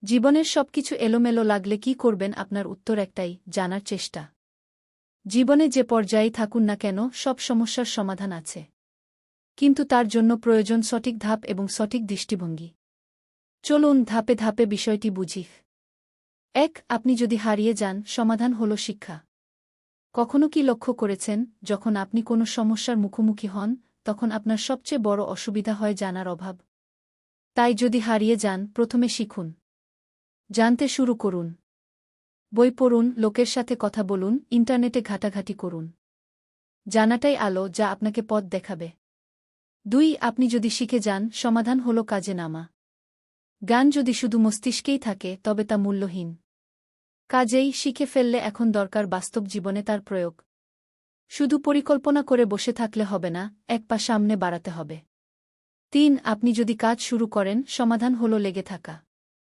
জীবনের সবকিছু এলোমেলো লাগলে কি করবেন? আপনার উত্তর একটাই, জানার চেষ্টা। জীবনে যে পর্যায়েই থাকুন না কেন, সব সমস্যার সমাধান আছে। কিন্তু তার জন্য প্রয়োজন সঠিক ধাপ এবং সঠিক দৃষ্টিভঙ্গি। চলুন ধাপে ধাপে বিষয়টি বুঝি। ১. আপনি যদি হারিয়ে যান, সমাধান হল শিক্ষা। কখনো কি লক্ষ্য করেছেন, যখন আপনি কোনো সমস্যার মুখোমুখি হন, তখন আপনার সবচেয়ে বড় অসুবিধা হয় জানার অভাব? তাই যদি হারিয়ে যান, প্রথমে শিখুন। জানতে শুরু করুন। বই পড়ুন, লোকের সাথে কথা বলুন, ইন্টারনেটে ঘাটাঘাটি করুন। জানাটাই আলো যা আপনাকে পথ দেখাবে। ২. আপনি যদি শিখে যান, সমাধান হল কাজে নামা। জ্ঞান যদি শুধু মস্তিষ্কেই থাকে, তবে তা মূল্যহীন। কাজেই শিখে ফেললে এখন দরকার বাস্তব জীবনে তার প্রয়োগ। শুধু পরিকল্পনা করে বসে থাকলে হবে না, এক পা সামনে বাড়াতে হবে। ৩. আপনি যদি কাজ শুরু করেন, সমাধান হল লেগে থাকা।